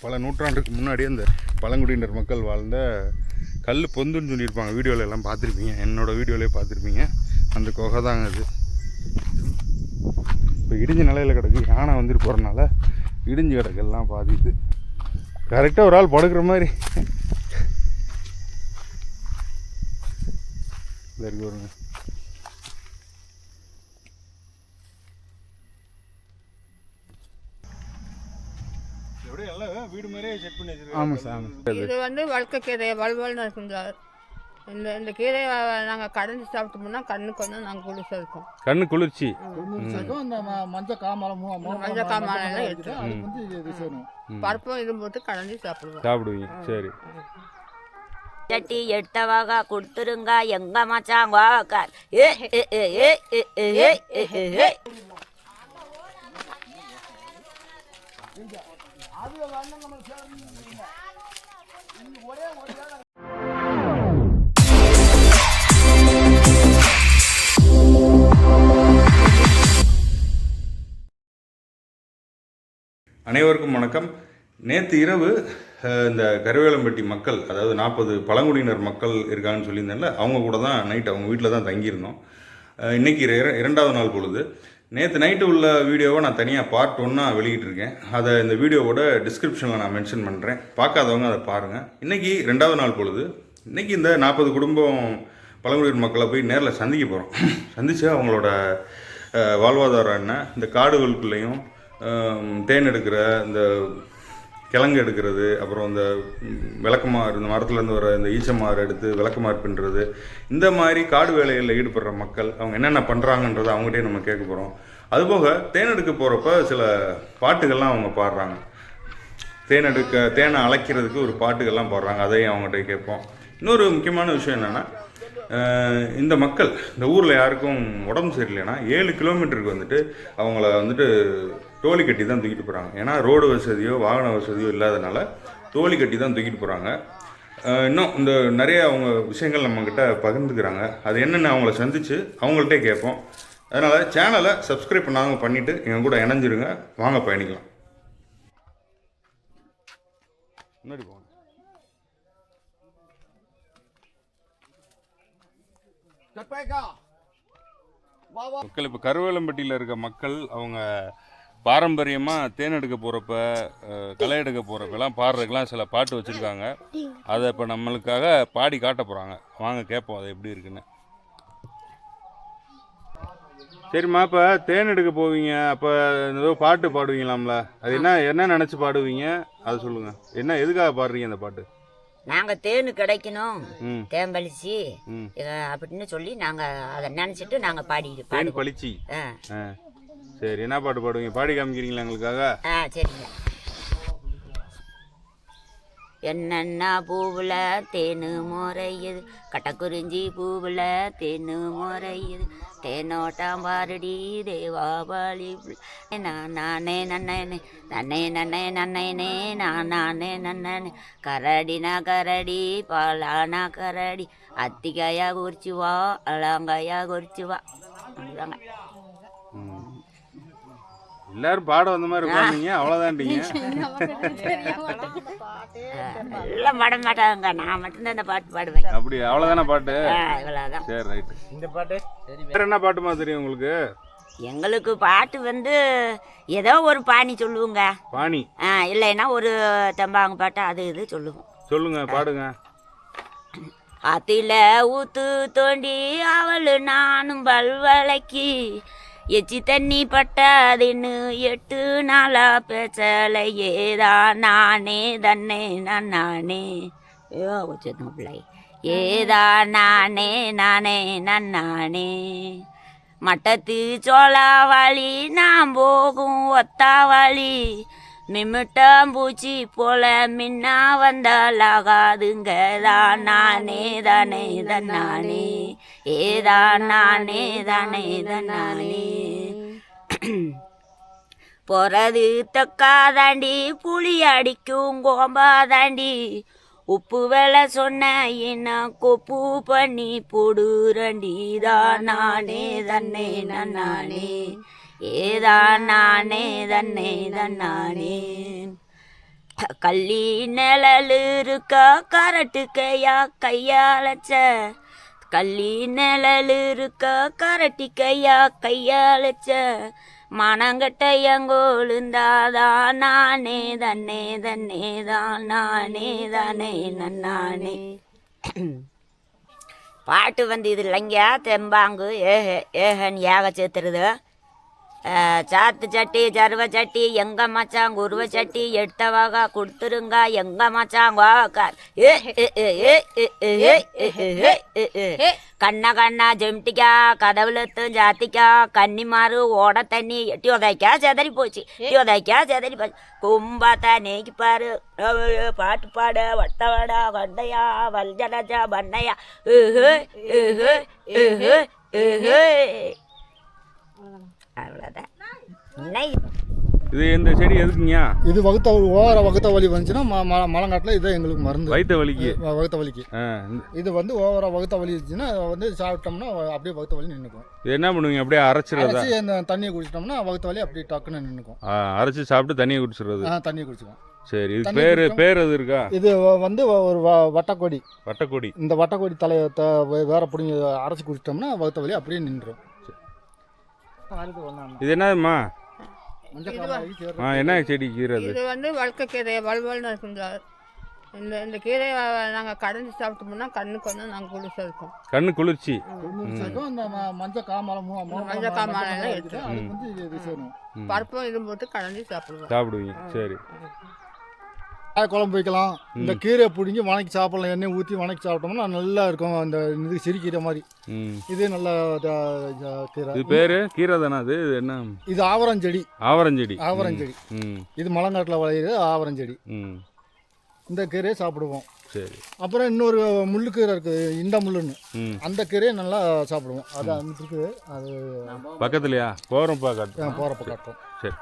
பல நூற்றாண்டுக்கு முன்னாடியே இந்த பழங்குடியினர் மக்கள் வாழ்ந்த கல் பொந்துன்னு சொல்லியிருப்பாங்க. வீடியோவில் எல்லாம் பார்த்துருப்பீங்க, என்னோடய வீடியோவிலே பார்த்துருப்பீங்க. அந்த குகை தாங்க அது. இப்போ இடிஞ்ச நிலையில் கிடக்கு. யானை வந்துட்டு போகிறனால இடிஞ்சு கிடக்கெல்லாம் பாதித்து கரெக்டாக ஒரு ஆள் படுக்கிற மாதிரி இருக்கு வருங்க. வீடு மாதிரியே செட் பண்ணி வச்சிருக்கோம். ஆமாம் சார். இது வந்து வழுக்க கீரை வலுவல்னு இருக்குங்க. இந்த கீரையை நாங்கள் கடைஞ்சி சாப்பிட்டோம்னா கண்ணுக்கு வந்து நாங்கள் குளிர்ச்சி இருக்கும். கண்ணு குளிர்ச்சி. இந்த மஞ்சள் காமலம் எடுத்து பருப்பும் இது போட்டு கடைஞ்சி சாப்பிடுவீங்க. சரி. சட்டி எடுத்தவாக கொடுத்துருங்க எங்க மச்சாங்க. அனைவருக்கும் வணக்கம். நேற்று இரவு இந்த கருவேலம்பட்டி மக்கள், அதாவது 40 பழங்குடியினர் மக்கள் இருக்காங்கன்னு சொல்லியிருந்தேன்ல, அவங்க கூட தான் நைட் அவங்க வீட்டில் தான் தங்கியிருந்தோம். இன்றைக்கி இரண்டாவது நாள் பொழுது. நேற்று நைட்டு உள்ள வீடியோவை நான் தனியாக பார்ட் 1 வெளியிட்டிருக்கேன். அதை இந்த வீடியோவோட டிஸ்கிரிப்ஷனில் நான் மென்ஷன் பண்ணுறேன். பார்க்காதவங்க அதை பாருங்கள். இன்றைக்கி 2வது நாள் பொழுது. இன்றைக்கி இந்த 40 குடும்பம் பழங்குடியினர் மக்களை போய் நேரில் சந்திக்க போகிறோம். சந்தித்து அவங்களோட வாழ்வாதாரம் என்ன, இந்த காடுகளுக்குள்ளேயும் தேன் எடுக்கிற, இந்த கிழங்கு எடுக்கிறது, அப்புறம் இந்த விளக்கமாறு, இந்த மரத்துலேருந்து வர இந்த ஈச்சமாறு எடுத்து விளக்கமாறு பின்னுறது, இந்த மாதிரி காடு வேலைகளில் ஈடுபடுற மக்கள் அவங்க என்னென்ன பண்ணுறாங்கன்றதை அவங்ககிட்டே நம்ம கேட்க போகிறோம். அதுபோக தேன் எடுக்க போகிறப்ப சில பாட்டுகள்லாம் அவங்க பாடுறாங்க. தேனை அழைக்கிறதுக்கு ஒரு பாட்டுகள்லாம் பாடுறாங்க. அதையும் அவங்ககிட்ட கேட்போம். இன்னொரு முக்கியமான விஷயம் என்னென்னா, இந்த மக்கள் இந்த ஊரில் யாருக்கும் உடம்பு சரியில்லைன்னா 7 கிலோமீட்டருக்கு வந்துட்டு அவங்கள வந்துட்டு டோலி கட்டி தான் தூக்கிட்டு போகிறாங்க. ஏன்னா ரோடு வசதியோ வாகன வசதியோ இல்லாதனால டோலி கட்டி தான் தூக்கிட்டு போகிறாங்க. இன்னும் இந்த நிறைய அவங்க விஷயங்கள் நம்மக்கிட்ட பகிர்ந்துக்கிறாங்க. அது என்னென்னு அவங்கள சந்தித்து அவங்கள்ட்டே கேட்போம். அதனால் சேனலை சப்ஸ்கிரைப் பண்ணாங்க பண்ணிவிட்டு எங்கள் கூட இணைஞ்சிருங்க. வாங்க பயணிக்கலாம். முன்னாடி போங்க. மக்கள் இப்போ கருவேலம்பட்டியில் இருக்க மக்கள் அவங்க பாரம்பரியமாக தேன் எடுக்க போகிறப்ப, களை எடுக்க போகிறப்பெல்லாம் பாடுறதுக்கெல்லாம் சில பாட்டு வச்சுருக்காங்க. அதை இப்போ நம்மளுக்காக பாடி காட்ட போகிறாங்க. வாங்க கேட்போம் அது எப்படி இருக்குன்னு. சரிம்மா, இப்போ தேன் எடுக்க போவீங்க, அப்போ ஏதோ பாட்டு பாடுவீங்களாம்ல, அது என்ன நினச்சி பாடுவீங்க அதை சொல்லுங்கள். என்ன எதுக்காக பாடுறீங்க அந்த பாட்டு? நாங்கள் தேனு கிடைக்கணும், தேம்பளிச்சி அப்படின்னு சொல்லி நாங்கள் அதை நினச்சிட்டு நாங்கள் தேன் பளிச்சி. சரி, என்ன பாட்டு பாடுவீங்க? பாடி காமிக்கிறீங்களா எங்களுக்காக? சரிங்க. என்னென்ன பூவில் தேனு முறையுது, கட்டக்குறிஞ்சி பூவில் தேனு முறையுது, தேனோட்டம் பாரடி தேவாபாலி நானே நன்னே நன்னே நன்னே நன்னே நானே நன்னே கரடினா கரடி பாலானா கரடி அத்திக்காயா குறிச்சுவா அலாங்காயா குறிச்சுவா. அதுதாங்க. எல்லாரும் பாட வந்த மாதிரி பாடுங்க, அவ்வளோதான்டிங்க. எல்லாம் பாட மாட்டாங்க, நான் மட்டும்தான் இந்த பாட்டு பாடுவேன். அப்படி அவ்வளோதானே பாட்டு? இவ்வளோதான். சரி, ரைட்டு. இந்த பாட்டு வேற என்ன பாட்டுமா தெரியும் உங்களுக்கு? எங்களுக்கு பாட்டு வந்து ஏதோ ஒரு பாணி சொல்லுவோங்க. பாணி இல்லைன்னா ஒரு தம்பாங்க பாட்டு அது இது சொல்லுவோம். சொல்லுங்க, பாடுங்க. ஆத்தில ஊத்து தோண்டி அவளு நானும் பல்வளைக்கு எச்சி தண்ணி பட்டாதுன்னு 8 நாளா பேச்சலையேதா நானே தன்னே நானே பிள்ளை ஏதா நானே நானே நானே மட்டத்து சோளாவாளி நான் போகும் ஒத்தாவாளி மிமிட்டாம்பூச்சி போல மின்னா வந்தாலாகாதுங்க தான் நானே தானே தன்னானே ஏதா நானே தானே தன்னானே போறது தக்காதாண்டி புளி அடிக்கும் கோம்பாதாண்டி உப்பு வேலை சொன்ன என்ன கொப்பு பண்ணி போடுறண்டி தான் நானே தன்னே நானே ஏதா நானே தன்னே தன்னானே கள்ளி நிழல் இருக்கா கரட்டுக்கையா கையாளச்ச கள்ளி நிழல் இருக்கா கரட்டிக்கையா கையாளச்ச மனங்கட்ட எங்கோழுந்தாதான் நானே தன்னே தன்னே தான் நானே தானே நன்னானே. பாட்டு வந்து இது இல்லைங்க தெம்பாங்கு ஏஹே ஏஹன்னு ஏக சேர்த்துருது. சாத்து சட்டி சருவ சட்டி எங்க மச்சான் குருவ சட்டி எடுத்தவாக கொடுத்துருங்க எங்க மச்சான் கண்ணா கண்ணா ஜெம்டிக்கா கதவுலத்தும் ஜாத்திக்கா கன்னிமாறு ஓட தண்ணி எட்டி உதைக்கா செதறி போச்சு உதைக்கா செதறி போச்சு கும்பாத்தா நேக்கி பாரு பாட்டு பாட வட்டவாடா வண்டையா வல்ஜடஜா பண்ணையா அவ்வளோதான். இது இந்த செடி எதுக்குங்கயா? இது வகுத்த வலி வந்துச்சுன்னா மலங்காட்டில் இதை எங்களுக்கு மருந்து வயிற்று வலிக்கு. வகுத்த வலிக்கு இது வந்து ஓவரா வகுத்த வலி இருந்துச்சுன்னா வந்து சாப்பிட்டோம்னா அப்படியே வகுத்த வலி நின்றுக்கும். இது என்ன பண்ணுவீங்க? அப்படியே அரைச்சிடுறதா? இந்த தண்ணியை குடிச்சிட்டோம்னா வகுத்த வலி அப்படியே டக்குன்னு நின்றுக்கும். அரைச்சி சாப்பிட்டு தண்ணியை குடிச்சிடுறது. தண்ணியை குடிச்சிக்கும். சரி, இது பேர் எது இருக்கா? இது வந்து ஒரு வட்டக்கொடி. வட்டக்கொடி. இந்த வட்டக்கொடி தலையை வேற பிடிங்கி அரைச்சி குடிச்சிட்டோம்னா வகுத்த வலி அப்படியே நின்றுடும். இது என்னதுமா? என்ன செடி கீரை? இது வந்து வழுக்க கீரை வலுவல்னு இருக்குங்க. இந்த கீரையை நாங்கள் கடைஞ்சி சாப்பிட்டோம்னா கண்ணுக்கு வந்து நாங்கள் குளிர்ச்சி இருக்கும். கண்ணு குளிர்ச்சி. மஞ்சள் காமாலாம் எடுத்து பருப்பும் இதுவும் போட்டு கடைஞ்சி சாப்பிடுவீங்க. சரி, குழம்பு வைக்கலாம். இந்த கீரையை பிடிங்கி வணக்கி சாப்பிடலாம். எண்ணெய் ஊற்றி வணக்கி சாப்பிட்டோம்னா நல்லா இருக்கும். அந்த இது சிரிக்கீரை மாதிரி. இது நல்ல கீரை. இது பேரு கீரை தானே? அது என்ன? இது ஆவரஞ்செடி. ஆவரஞ்செடி. இது மலங்காட்டில் விளையிறது ஆவரஞ்செடி. இந்த கீரையை சாப்பிடுவோம். சரி. அப்புறம் இன்னொரு முள்ளு கீரை இருக்குது, இந்த முள்ளுன்னு. அந்த கீரையை நல்லா சாப்பிடுவோம். அது அங்கே இருக்குது. அது பக்கத்துலையா? போகிறப்ப காட்டும். சரி.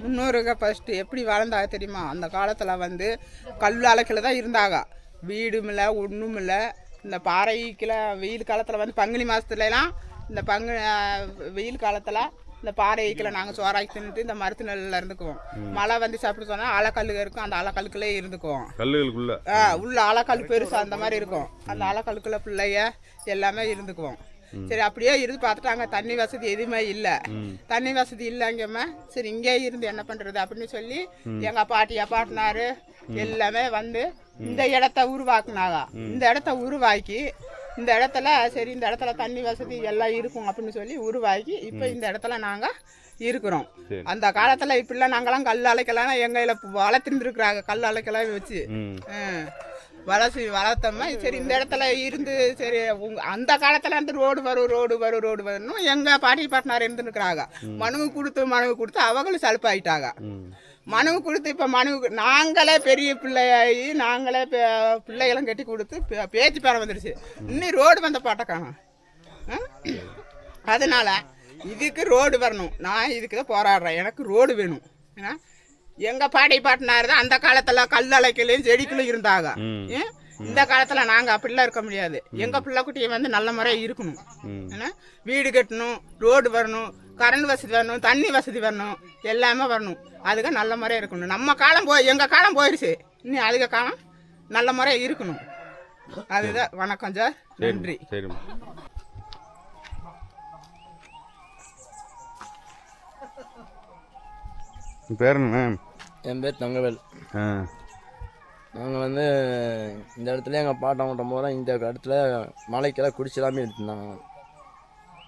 முன்னோருங்க ஃபஸ்ட்டு எப்படி வாழ்ந்தாக தெரியுமா? அந்த காலத்தில் வந்து கல் அலக்கில் தான் இருந்தாங்க. வீடும் இல்லை ஒன்றும் இல்லை. இந்த பாறைக்கில் வெயில் காலத்தில் வந்து பங்குனி மாதத்துலலாம் இந்த வெயில் காலத்தில் இந்த பாறைக்கில் நாங்கள் சோறாக்கி தின்னுட்டு இந்த மருத்து நெல்லில் இருந்துக்குவோம். மழை வந்து சாப்பிட்டு சொன்னால் ஆழக்கல்லுக இருக்கும். அந்த ஆழக்கல்லுக்குள்ளே இருந்துக்குவோம். கல்லுகளுக்குள்ள உள்ள ஆழக்கல் பெருசு அந்த மாதிரி இருக்கும். அந்த ஆழக்கல்லுக்குள்ள பிள்ளைய எல்லாமே இருந்துக்குவோம். சரி, அப்படியே இருந்து பார்த்துட்டு அங்கே தண்ணி வசதி எதுவுமே இல்லை. தண்ணி வசதி இல்லைங்கம்மா. சரி, இங்கே இருந்து என்ன பண்ணுறது அப்படின்னு சொல்லி எங்கள் பாட்டினாரு எல்லாமே வந்து இந்த இடத்த உருவாக்குனாங்க. இந்த இடத்த உருவாக்கி இந்த இடத்துல சரி இந்த இடத்துல தண்ணி வசதி எல்லாம் இருக்கும் அப்படின்னு சொல்லி உருவாக்கி இப்போ இந்த இடத்துல நாங்கள் இருக்கிறோம். அந்த காலத்தில் இப்படிலாம் நாங்களாம் கல் அலைக்கலாம் எங்களை வளர்த்துருந்துருக்குறாங்க. கல் அலைக்கலாம் வச்சு வளர்த்தோம்னா சரி இந்த இடத்துல இருந்து சரி அந்த காலத்தில் இருந்து ரோடு வரணும் எங்கள் பாட்டினார் இருந்துருக்குறாங்க. மனுவு கொடுத்து அவங்களும் சலுப்பாயிட்டாங்க. மனுவு கொடுத்து இப்போ நாங்களே பெரிய பிள்ளையாகி நாங்களே பிள்ளைகளும் கட்டி கொடுத்து பேச்சு பேர வந்துடுச்சு. இன்னும் ரோடு வந்த பாட்டக்கான. அதனால் இதுக்கு ரோடு வரணும். நான் இதுக்கு தான் போராடுறேன். எனக்கு ரோடு வேணும். ஏன்னா எங்கள் பாட்டினார் தான் அந்த காலத்தில் கல் அலைக்கலையும் செடிக்குள்ளும் இருந்தாங்க. இந்த காலத்தில் நாங்கள் அப்படிலாம் இருக்க முடியாது. எங்கள் பிள்ளை குட்டியை வந்து நல்ல முறையாக இருக்கணும். ஏன்னா வீடு கட்டணும், ரோடு வரணும், கரண்ட் வசதி வரணும், தண்ணி வசதி வரணும், எல்லாமே வரணும். அதுக்கு நல்ல முறையாக இருக்கணும். நம்ம காலம் எங்கள் காலம் போயிடுச்சு. இன்னும் அதுக்கு காலம் நல்ல முறையாக இருக்கணும். அதுதான். வணக்கம் சார், நன்றி. பேர் என்ன? என் பேர் தங்கவேல். நாங்கள் வந்து இந்த இடத்துல எங்கள் பாட்டம் ஓட்டும் போது இந்த இடத்துல மலைக்கெல்லாம் குடிச்சலாமே எடுத்துருந்தாங்க.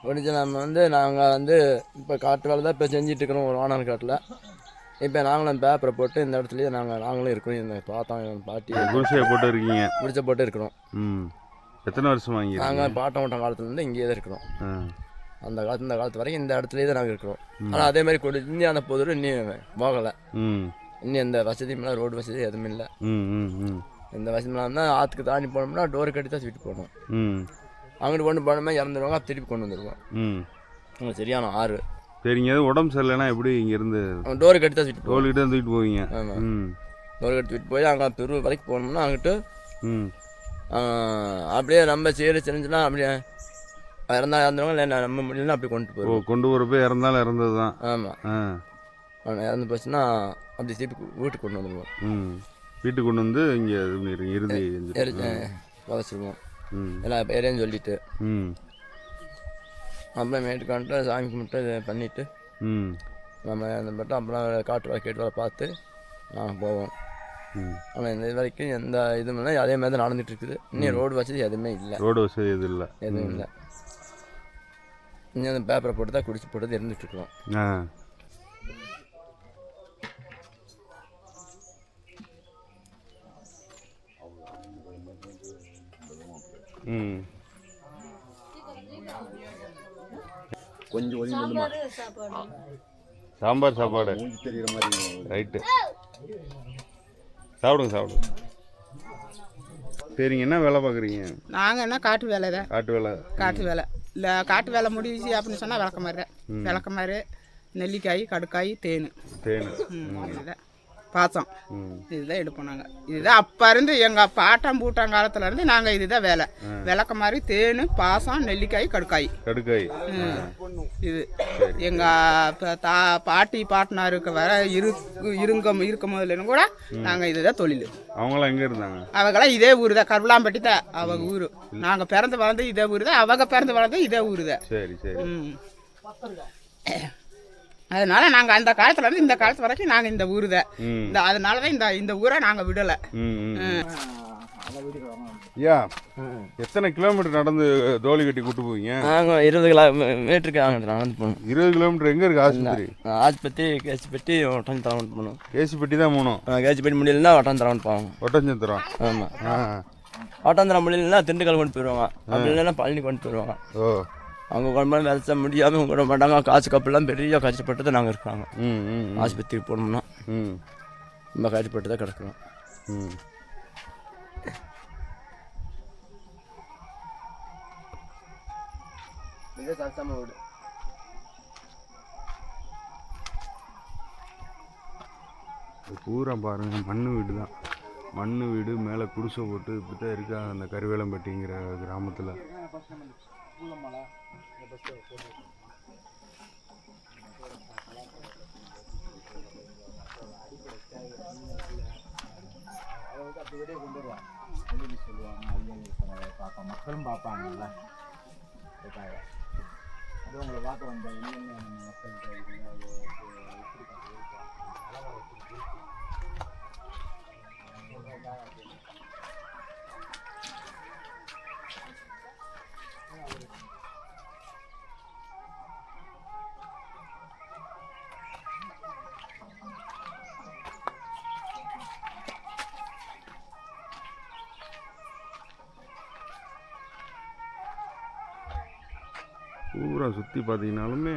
குடிச்சு நாங்கள் வந்து இப்போ காட்டு வேலை தான் இப்போ செஞ்சிட்ருக்கிறோம் ஒரு வானர் காட்டில். இப்போ நாங்களும் பேப்பரை போட்டு இந்த இடத்துலையே நாங்களும் இருக்கிறோம். இந்த பாட்டி குடிசையை போட்டு இருக்கீங்க? குடிசை போட்டு இருக்கிறோம். எத்தனை வருஷம் வாங்கி? நாங்கள் பாட்டம் ஓட்டம் காலத்துலேருந்து இங்கேயே தான் இருக்கிறோம். இந்த காலத்து வரைக்கும் இந்த இடத்துலேயே தான் நாங்கள் இருக்கிறோம். ஆனால் அதே மாதிரி இன்னும் அந்த பொது இன்னும் போகலை. இன்னும் எந்த வசதியும் இல்லை, ரோடு வசதி எதுவும் இல்லை. இந்த வசதிலாம் இருந்தால் ஆற்றுக்கு தாண்டி போனோம்னா டோரு கட்டி தான் வீட்டுக்கு போகணும். ம் அங்கிட்டு கொண்டு போனோம்னா இறந்துருவாங்க, திருப்பி கொண்டு வந்துடுவோம். ம் அங்கே சரியான ஆறு. சரிங்க, எது உடம்பு சரியில்லைன்னா எப்படி இங்கேருந்து டோரு கட்டி தான் வீட்டுக்கு போகணும். தோல்கிட்ட தான் தூக்கிட்டு போவீங்க? ஆமாம், ம் டோரு கட்டி வீட்டு போய் அங்கே பெரு வரைக்கும் போனோம்னா அங்கிட்டு ம் அப்படியே நம்ம செஞ்சுன்னா அப்படியே இறந்துருவாங்க. இல்லை நம்ம முடியலன்னா அப்படி கொண்டு போயிடுவோம். கொண்டு போகிறப்ப இறந்தாலும் இறந்தது தான். ஆமாம், ஆ இறந்து போச்சுன்னா அப்படி திருப்பி வீட்டுக்கு கொண்டு வந்துடுவோம். ம் வீட்டுக்கு கொண்டு வந்து இங்கே இது பண்ணிடுங்க, இறுதி புதைச்சிடுவோம். ம் எல்லா பேரையும் சொல்லிவிட்டு ம் அப்புறம் மேட்டுக்கு வந்துட்டு சாமி கும்பிட்டு இதை பண்ணிவிட்டு ம் நம்ம இந்த மட்டும் அப்புறம் காட்டு வேலை கேட்டு வேலை பார்த்து நாங்கள் போவோம். ம் ஆனால் இந்த இது வரைக்கும் எந்த இதுவும் இல்லை, அதே மாதிரி தான் நடந்துட்டு இருக்குது. இன்னும் ரோடு வசதி எதுவுமே இல்லை, ரோடு வசதி எதுவும் இல்லை. எதுவும் இல்லை. இன்னும் அந்த பேப்பரை போட்டு தான் குடிச்சு போட்டு இருந்துட்டுருக்கோம். ஆ ம் சாம்பார் சாப்பாடு ரைட்டு, சாப்பிடுங்க. சரிங்க, என்ன வேலை பார்க்குறீங்க? நாங்கள் என்ன காட்டு வேலை தான். காட்டு வேலை. இல்லை காட்டு வேலை முடிச்சு அப்படின்னு சொன்னால் விளக்கமாறு, நெல்லிக்காய், கடுக்காய், தேன் இதுதான் பாசம். இதுதான் எடுப்போம் நாங்கள். இதுதான் அப்போ இருந்து எங்கள் பாட்டம் பூட்டாம் காலத்துல இருந்து நாங்கள் இதுதான் வேலை. விளக்கமாறு, தேன், பாசம், நெல்லிக்காய், கடுக்காய். இது எங்கள் பாட்டி பாட்டனாருக்கு வர இருக்கும் போதுலேருந்து கூட நாங்கள் இதுதான் தொழில். அவங்களாம் எங்கே இருந்தாங்க? அவங்களாம் இதே ஊர் தான், கருவலாம்பட்டி தான் அவங்க ஊர். நாங்கள் பிறந்து வளர்ந்து இதே ஊர் தான், அவங்க பிறந்து வளர்ந்து இதே ஊர் தான். சரி சரி. அதனால நாங்கள் அந்த காலத்துல இருந்து இந்த காலத்து வரைக்கும் நாங்கள் இந்த ஊர் தான். அதனால தான் இந்த ஊரை நாங்கள் விடலை. ஐயா, எத்தனை கிலோமீட்டர் நடந்து தோலி கட்டி கூட்டு போவீங்க? நாங்கள் 20 கிலோமீட்டருக்கு நடந்து போகணும். 20 கிலோமீட்டர் எங்கே இருக்குது ஆஸ்பத்திரி? ஆஸ்பத்திரி கேசிப்பட்டி ஒட்டஞ்சத்திரம் போகணும். கேசிப்பட்டி தான் போகணும். கேசிப்பட்டி முடியலன்னா ஒட்டஞ்சத்திரம் போவாங்க. ஒட்டஞ்சத்திரம். ஆமாம், ஒட்டஞ்சத்திரம் முடியலன்னா திண்டுக்கல் கொண்டு போயிடுவாங்க, அப்படி இல்லைன்னா பழனி கொண்டு போயிடுவாங்க. ஓ, அவங்க கொண்டு விளைச்ச முடியாமல் விட மாட்டாங்க. காசு கப்பெல்லாம் பெரிய கஷ்டப்பட்டு தான் நாங்கள் இருக்கிறாங்க. ஆஸ்பத்திரிக்கு போனோம்னா ரொம்ப கஷ்டப்பட்டு தான் கிடக்குறோம். பூரா பாருங்க மண்ணு வீடு தான். மண்ணு வீடு மேலே குடிசை போட்டு இப்படி தான் இருக்காங்க அந்த கருவேலம்பட்டிங்கிற கிராமத்தில். மக்களும் பார்ப்பாங்கல்ல, அது உங்களை பார்க்க வந்த பூரா சுற்றி பார்த்தீங்கன்னாலுமே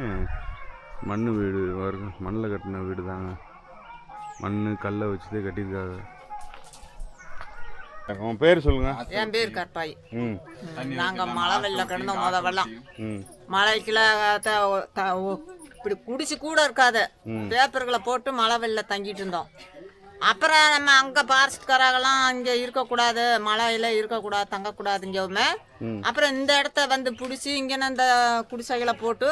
மண் வீடு வருங்க, மண்ணில் கட்டின வீடு தாங்க. மண் கல்லை வச்சுதே கட்டியிருக்காங்க. உன் பேர் சொல்லுங்க. என் பேர் கட்டாய். நாங்கள் மழை வெள்ளம் கிடந்தோம். வெள்ளம் மழைக்குள்ள இப்படி குடிச்சு கூட இருக்காது, பேப்பர்களை போட்டு மழை வெள்ளம் தங்கிட்டு இருந்தோம். அப்புறம் நம்ம அங்கே பாரஸ்ட்காரங்களாம் இங்கே இருக்கக்கூடாது, மழையில இருக்கக்கூடாது, தங்கக்கூடாதுங்கவுமே. அப்புறம் இந்த இடத்த வந்து பிடிச்சி இங்கே இந்த குடிசைகளை போட்டு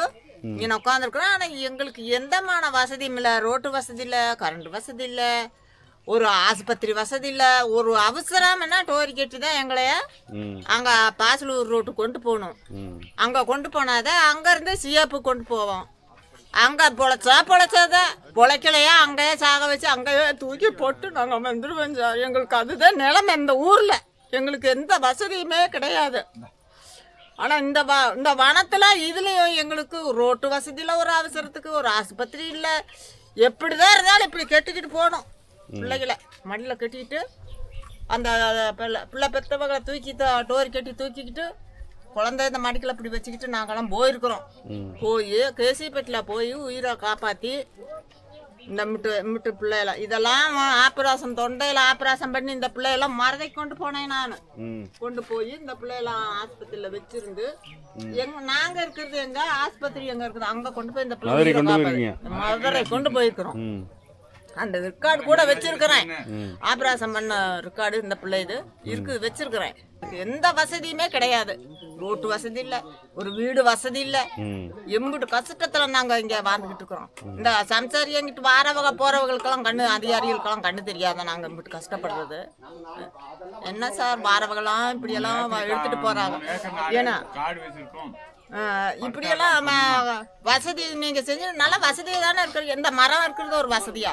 இங்கே உட்காந்துருக்குறோம். ஆனால் எங்களுக்கு எந்தமான வசதியும் இல்லை. ரோட்டு வசதி இல்லை, கரண்ட் வசதி இல்லை, ஒரு ஆஸ்பத்திரி வசதி இல்லை. ஒரு அவசரம்னா டோரிக்கெட்டு தான் எங்களைய அங்கே பாசலூர் ரோட்டு கொண்டு போகணும். அங்கே கொண்டு போனாதான் அங்கேருந்து சிஏப்பு கொண்டு போவோம். அங்கே பொழைச்சத பொழைக்கலையா அங்கேயே சாக வச்சு அங்கேயே தூக்கி போட்டு நாங்கள் வந்துடுவோம். எங்களுக்கு அதுதான் நிலைமை இந்த ஊரில். எங்களுக்கு எந்த வசதியுமே கிடையாது. ஆனால் இந்த வனத்தில் இதுலேயும் எங்களுக்கு ரோட்டு வசதியில் ஒரு அவசரத்துக்கு ஒரு ஆஸ்பத்திரி இல்லை. எப்படி தான் இருந்தாலும் இப்படி கெட்டிக்கிட்டு போகணும். பிள்ளைகளை மடியில் கட்டிக்கிட்டு அந்த பிள்ளை பெற்றவங்களை தூக்கி டோரி கட்டி தூக்கிக்கிட்டு குழந்தை இந்த மடிக்கில் இப்படி வச்சுக்கிட்டு நாங்களாம் போயிருக்கிறோம். போய் கேசிப்பேட்டில் போய் உயிரை காப்பாற்றி இந்த மிட்டு பிள்ளையெல்லாம் இதெல்லாம் ஆப்ரேஷன் தொண்டையில் ஆப்ரேஷன் பண்ணி இந்த பிள்ளையெல்லாம் மறதை கொண்டு போனேன் நான். கொண்டு போய் இந்த பிள்ளையெல்லாம் ஆஸ்பத்திரியில் வச்சிருந்து நாங்கள் இருக்கிறது எங்க ஆஸ்பத்திரி எங்கே இருக்குது அங்கே கொண்டு போய் இந்த பிள்ளை மதுரை கொண்டு போயிருக்கிறோம். அந்த ரெக்கார்டு கூட வச்சிருக்கிறேன். ஆப்ரேஷன் பண்ண ரெக்கார்டு இந்த பிள்ளை இது இருக்குது வச்சிருக்கிறேன். எந்த வசதியுமே கிடையாது. ரோட்டு வசதி இல்லை, ஒரு வீடு வசதி இல்லை. எம்பிட்டு கஷ்டத்துல நாங்க இங்க வாழ்ந்துகிட்டு இருக்கிறோம். இந்த சம்சாரி எங்கிட்டு வாரவங்க போறவங்களுக்கெல்லாம் கண்ணு அதிகாரிகளுக்கெல்லாம் கண்ணு தெரியாத நாங்க எம்பிட்டு கஷ்டப்படுறது. என்ன சார் வாரவங்கெல்லாம் இப்படி எல்லாம் எடுத்துட்டு போறாங்க. ஏன்னா இப்படியெல்லாம் வசதி நீங்க செஞ்சு நல்ல வசதியா தானே இருக்கிறது. எந்த மரம் இருக்கிறது ஒரு வசதியா,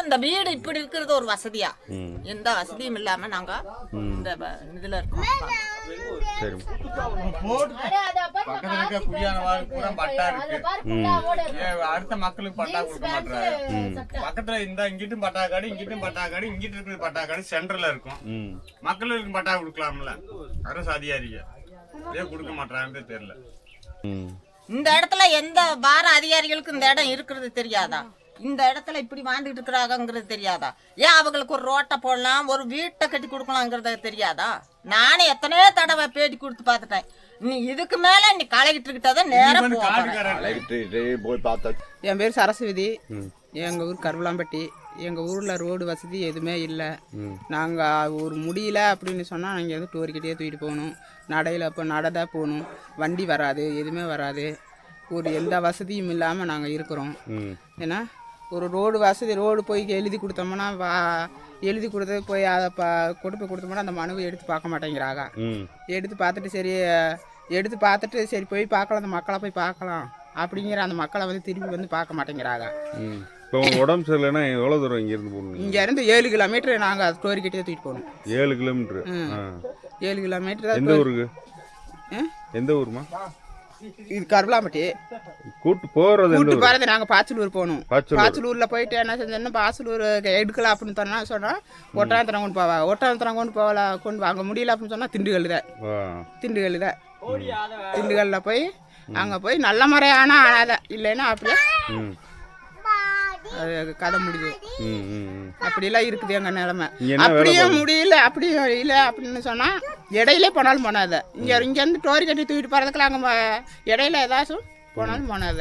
இந்த வீடு இப்படி இருக்கிறது ஒரு வசதியா, எந்த வசதியும் இல்லாம நாங்க இந்த இதுல இருக்கோம். அடுத்த மக்களுக்கு பட்டா கொடுக்க மாட்டாரு. பக்கத்துல இந்த இங்கிட்டும் பட்டாக்காடு, இங்கிட்டும் பட்டாக்காடு, இங்கிட்டு இருக்கிற பட்டாக்காடு சென்டர்ல இருக்கும். மக்களுக்கு பட்டா கொடுக்கலாம்ல, அரசு அதிகாரிங்க கொடுக்க மாட்டாங்கன்னு தெரியல. இந்த இடத்துல எந்த வார அதிகாரிகளுக்கு இந்த இடம் இருக்கிறது தெரியாதா? இந்த இடத்துல இப்படி வாழ்ந்துட்டு இருக்கிறாங்கிறது தெரியாதா? ஏன் அவங்களுக்கு ஒரு ரோட்டை போடலாம், ஒரு வீட்டை கட்டி கொடுக்கலாங்கிறது தெரியாதா? நானே எத்தனையோ தடவை பேட்டி கொடுத்து பார்த்துட்டேன். நீ இதுக்கு மேல நீ களைகிட்டு இருக்கிட்டதான் நேரம் போய் பார்த்தா. என் பேர் சரஸ்வதி. எங்கள் ஊர் கருவலாம்பட்டி. எங்கள் ஊரில் ரோடு வசதி எதுவுமே இல்லை. நாங்கள் ஒரு முடியல அப்படின்னு சொன்னால் நாங்கள் வந்து டோரிக்கிட்டே தூக்கிட்டு போகணும். நடையில் இப்போ நடதான் போகணும். வண்டி வராது, எதுவுமே வராது. ஒரு எந்த வசதியும் இல்லாமல் நாங்கள் இருக்கிறோம். ஏன்னா ஒரு ரோடு வசதி, ரோடு போய் எழுதி கொடுத்தோம்னா எழுதி கொடுத்து போய் அதை கொண்டு போய் கொடுத்தோம்னா அந்த மனுவை எடுத்து பார்க்க மாட்டேங்கிறாங்க. எடுத்து பார்த்துட்டு சரி போய் பார்க்கலாம், அந்த மக்களை போய் பார்க்கலாம் அப்படிங்கிற அந்த மக்களை வந்து திரும்பி வந்து பார்க்க மாட்டேங்கிறாங்க. இப்போ உடம்பு சரியில்லைன்னா எவ்வளோ தூரம் இங்கேருந்து போகணும்? இங்கேருந்து 7 கிலோமீட்டர் நாங்கள் அது டோரிக்கிட்டே தூக்கிட்டு போகணும். 7 கிலோமீட்டர்? 7 கிலோமீட்டர். எந்த ஊருக்கு? எந்த ஊருமா? இது கருவலாம்பட்டி. கூட்டு போகிறது நாங்கள் பாச்சலூர் போகணும். பாச்சலூரில் போயிட்டு என்ன செஞ்சோன்னா பாச்சலூர் எடுக்கலாம் அப்படின்னு சொன்னால் ஒட்டாந்தரம் கொண்டு போவா. ஒட்டாந்தரம் கொண்டு வாங்க முடியல அப்படின்னு சொன்னால் திண்டுக்கல் தான். திண்டுக்கல்லில் போய் அங்கே போய் நல்ல முறையான ஆனாத இல்லைன்னா அப்படியே அது கதை முடியுது. அப்படிலாம் இருக்குது எங்கள் நிலைமை. அப்படியே முடியல, அப்படியும் இல்லை அப்படின்னு சொன்னால் இடையிலே போனாலும் போனாத. இங்கேருந்து டோரி கட்டி தூக்கிட்டு போகிறதுக்குலாம் அங்கே இடையில ஏதாச்சும் போனாலும் போனாத.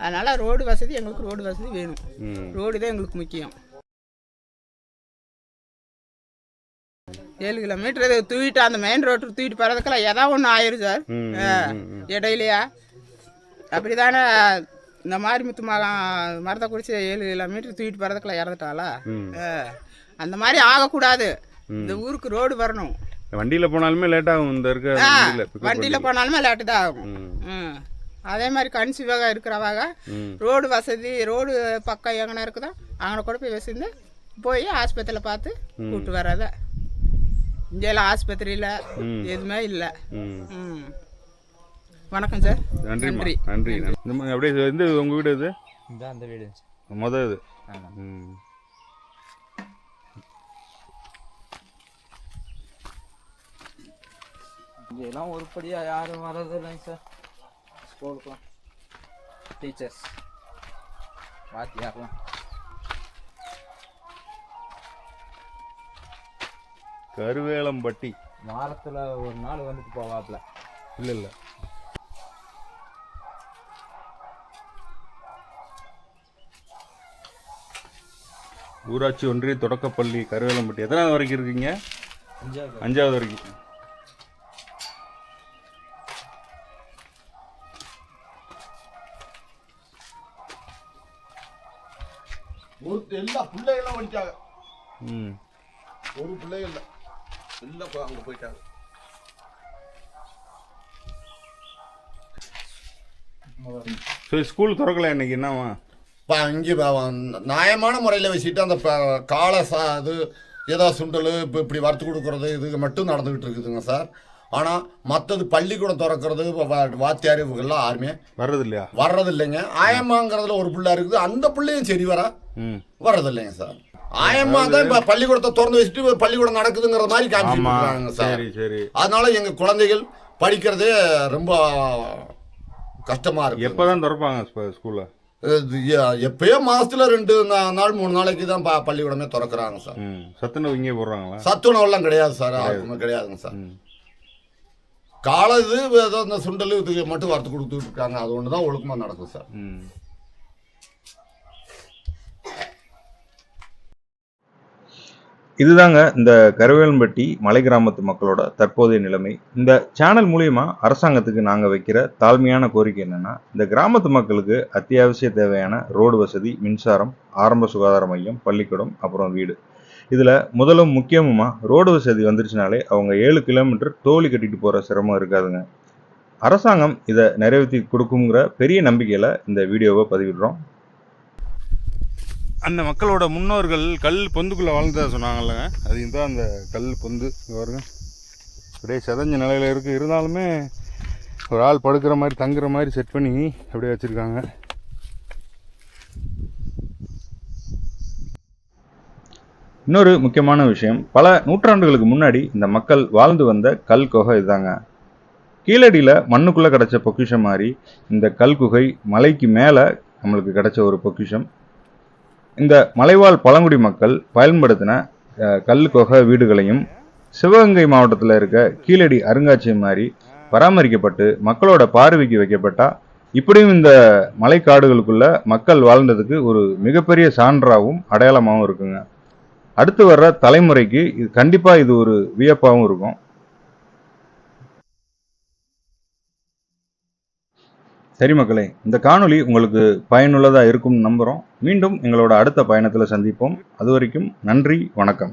அதனால் ரோடு வசதி, எங்களுக்கு ரோடு வசதி வேணும். ரோடு தான் எங்களுக்கு முக்கியம். 7 கிலோமீட்டர் தூக்கிட்டு அந்த மெயின் ரோட்டு தூக்கிட்டு போகிறதுக்கெல்லாம் ஏதாவது ஒன்று ஆயிரும் சார். இடையிலையா அப்படி தானே இந்த மாதிரி முத்து மரத்தை குடிச்சு 7 கிலோமீட்டர் தூக்கிட்டு போகிறதுக்குள்ள இறந்துட்டாளா? அந்த மாதிரி ஆகக்கூடாது. இந்த ஊருக்கு ரோடு வரணும். வண்டியில் போனாலுமே லேட் ஆகும். வண்டியில் போனாலுமே லேட்டு தான் ஆகும். அதே மாதிரி கன்சீவாக இருக்கிறவாக ரோடு வசதி, ரோடு பக்கம் எங்கன்னா இருக்குதோ அங்கே கூட போய் வச்சிருந்து போய் ஆஸ்பத்திரியில் பார்த்து கூப்பிட்டு வராத. இங்கெல்லாம் ஆஸ்பத்திரியில் எதுவுமே இல்லை. வணக்கம் சார். நன்றி. அப்படியே எந்த உங்கள் வீடு இது? அந்த வீடு மொதல் இது. இதெல்லாம் உருப்படியாக யாரும் வர்றது இல்லைங்க சார். ஸ்கூலுக்குலாம் டீச்சர்ஸ் வாத்தியாரலாம். கருவேலம்பட்டி வாரத்தில் ஒரு நாள் வந்துட்டு போவாப்புல. இல்லை ஊராட்சி ஒன்றிய தொடக்கப்பள்ளி கருவேலம்பட்டி. எத்தனாவது வரைக்கும் இருக்கீங்க? 5வது வரைக்கும். எல்லா பிள்ளைகளும் வந்துட்டாங்க. ஒரு பிள்ளைகள் இல்லை, எல்லாம் அங்கே போயிட்டாங்க. ஸ்கூல் திறக்கல இன்னைக்கு என்னவா? இப்போ இங்கே நியாயமான முறையில் வச்சுட்டு அந்த காலை அது ஏதோ சுண்டல் இப்போ இப்படி வறுத்து கொடுக்குறது இது மட்டும் நடந்துக்கிட்டு இருக்குதுங்க சார். ஆனால் மற்றது பள்ளிக்கூடம் திறக்கிறது வாத்தியார் இவங்கெல்லாம் யாருமே வர்றது இல்லைங்க. ஆயம்மாங்கிறதுல ஒரு பிள்ளை இருக்குது, அந்த பிள்ளையும் சரி வர்றது இல்லைங்க சார். ஆயம்மா தான் இப்போ பள்ளிக்கூடத்தை திறந்து வச்சுட்டு பள்ளிக்கூடம் நடக்குதுங்கிற மாதிரி காமிச்சிருக்காங்க சார். அதனால எங்கள் குழந்தைகள் படிக்கிறதே ரொம்ப கஷ்டமாக இருக்குது. எப்போ தான் திறப்பாங்க ஸ்கூலில்? எப்பயோ மாதத்தில் 2 நாள் 3 நாளைக்கு தான் பள்ளிக்கூடமே திறக்கிறாங்க சார். சத்துணவு இங்கே போடுறாங்களா? சத்துணவுலாம் கிடையாது சார், யாருக்குமே கிடையாதுங்க சார். காலை இது ஏதோ இந்த சுண்டல் இதுக்கு மட்டும் வறுத்து கொடுத்துட்டு இருக்காங்க. அது ஒன்று தான் ஒழுக்கமாக நடக்கும் சார். இதுதாங்க இந்த கருவேலம்பட்டி மலை கிராமத்து மக்களோட தற்போதைய நிலைமை. இந்த சேனல் மூலியமா அரசாங்கத்துக்கு நாங்கள் வைக்கிற தாழ்மையான கோரிக்கை என்னன்னா, இந்த கிராமத்து மக்களுக்கு அத்தியாவசிய தேவையான ரோடு வசதி, மின்சாரம், ஆரம்ப சுகாதார மையம், பள்ளிக்கூடம், அப்புறம் வீடு. இதில் முதலும் முக்கியமாக ரோடு வசதி வந்துருச்சுனாலே அவங்க 7 கிலோமீட்டர் தோழி கட்டிட்டு போகிற சிரமம் இருக்காதுங்க. அரசாங்கம் இதை நிறைவேற்றி கொடுக்குங்கிற பெரிய நம்பிக்கையில் இந்த வீடியோவை பதிவிடுறோம். அந்த மக்களோட முன்னோர்கள் கல் பொந்துக்குள்ளே வாழ்ந்ததா சொன்னாங்கல்லங்க, அது இதுதான் அந்த கல் பொந்து. பாருங்க, அப்படியே செதஞ்ச நிலையில் இருக்குது. இருந்தாலுமே ஒரு ஆள் படுக்கிற மாதிரி தங்குற மாதிரி செட் பண்ணி அப்படியே வச்சுருக்காங்க. இன்னொரு முக்கியமான விஷயம், பல நூற்றாண்டுகளுக்கு முன்னாடி இந்த மக்கள் வாழ்ந்து வந்த கல் குகை இதுதாங்க. கீழடியில் மண்ணுக்குள்ளே கிடச்ச பொக்கிஷம் மாதிரி இந்த கல் குகை மலைக்கு மேலே நம்மளுக்கு கிடைச்ச ஒரு பொக்கிஷம். இந்த மலைவாழ் பழங்குடி மக்கள் பயன்படுத்தின கல் குகை வீடுகளையும் சிவகங்கை மாவட்டத்தில் இருக்க கீழடி அருங்காட்சியகம் மாதிரி பராமரிக்கப்பட்டு மக்களோட பார்வைக்கு வைக்கப்பட்டால் இப்படியும் இந்த மலைக்காடுகளுக்குள்ள மக்கள் வாழ்ந்ததுக்கு ஒரு மிகப்பெரிய சான்றாகவும் அடையாளமாகவும் இருக்குங்க. அடுத்து வர்ற தலைமுறைக்கு இது கண்டிப்பாக இது ஒரு வியப்பாகவும் இருக்கும். சரி மக்களே, இந்த காணொளி உங்களுக்கு பயனுள்ளதாக இருக்கும்னு நம்புகிறோம். மீண்டும் எங்களோட அடுத்த பயணத்தில் சந்திப்போம். அது வரைக்கும் நன்றி, வணக்கம்.